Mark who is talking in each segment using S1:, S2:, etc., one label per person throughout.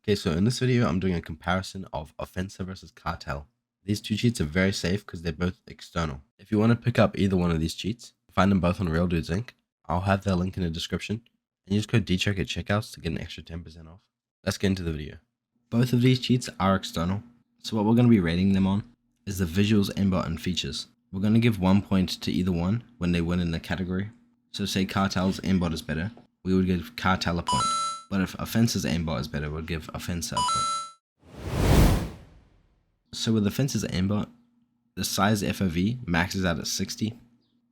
S1: Okay, so in this video, I'm doing a comparison of Offensa versus Cartel. These two cheats are very safe because they're both external. If you want to pick up either one of these cheats, find them both on Real Dudes Inc. I'll have their link in the description, and use code DCHECK at checkouts to get an extra 10% off. Let's get into the video. Both of these cheats are external, so what we're going to be rating them on is the visuals, aimbot, and features. We're going to give 1 point to either one when they win in the category. So say Cartel's aimbot is better, we would give Cartel a point. But if Offensa's aimbot is better, we'll give Offensa a point. So with Offensa's aimbot, the size FOV maxes out at 60,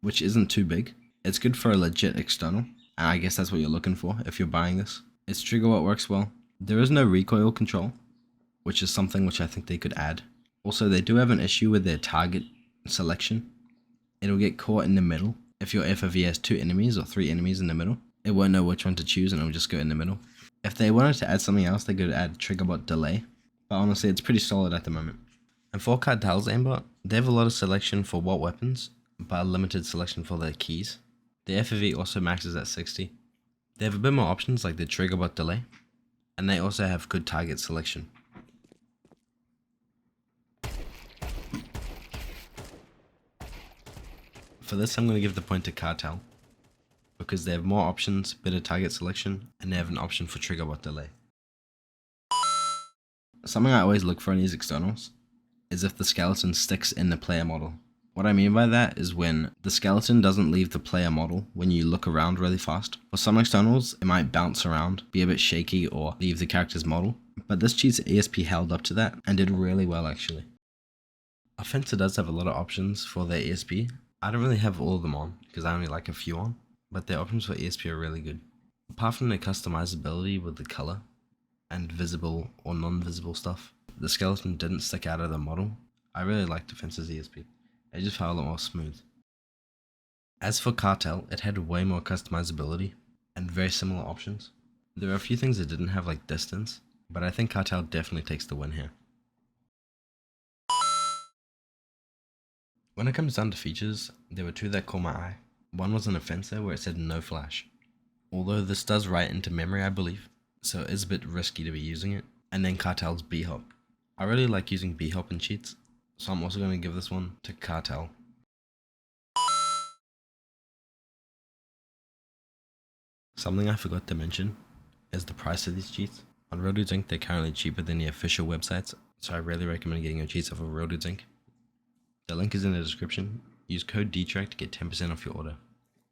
S1: which isn't too big. It's good for a legit external, and I guess that's what you're looking for if you're buying this. Its trigger what works well. There is no recoil control, which is something which I think they could add. Also, they do have an issue with their target selection. It'll get caught in the middle. If your FOV has 2 enemies or 3 enemies in the middle, it won't know which one to choose and it'll just go in the middle. If they wanted to add something else, they could add trigger bot delay, but honestly it's pretty solid at the moment. And for Cartel's aimbot, they have a lot of selection for what weapons, but a limited selection for their keys. The FOV also maxes at 60. They have a bit more options like the trigger bot delay, and they also have good target selection. For this, I'm going to give the point to Cartel, because they have more options, better target selection, and they have an option for trigger bot delay. Something I always look for in these externals is if the skeleton sticks in the player model. What I mean by that is when the skeleton doesn't leave the player model when you look around really fast. For some externals, it might bounce around, be a bit shaky, or leave the character's model, but this cheat's ESP held up to that and did really well actually. Offensa does have a lot of options for their ESP. I don't really have all of them on because I only like a few on, but their options for ESP are really good. Apart from the customizability with the color and visible or non-visible stuff, the skeleton didn't stick out of the model. I really liked Offensa's ESP. It just felt a lot more smooth. As for Cartel, it had way more customizability and very similar options. There are a few things it didn't have like distance, but I think Cartel definitely takes the win here. When it comes down to features, there were 2 that caught my eye. One was an Offensa where it said no flash. Although this does write into memory I believe, so it is a bit risky to be using it. And then Cartel's B-hop. I really like using B-hop in cheats, so I'm also going to give this one to Cartel. Something I forgot to mention is the price of these cheats. On Real Dudes Inc. they're currently cheaper than the official websites, so I really recommend getting your cheats off of Real Dudes Inc. The link is in the description. Use code DCHECK to get 10% off your order.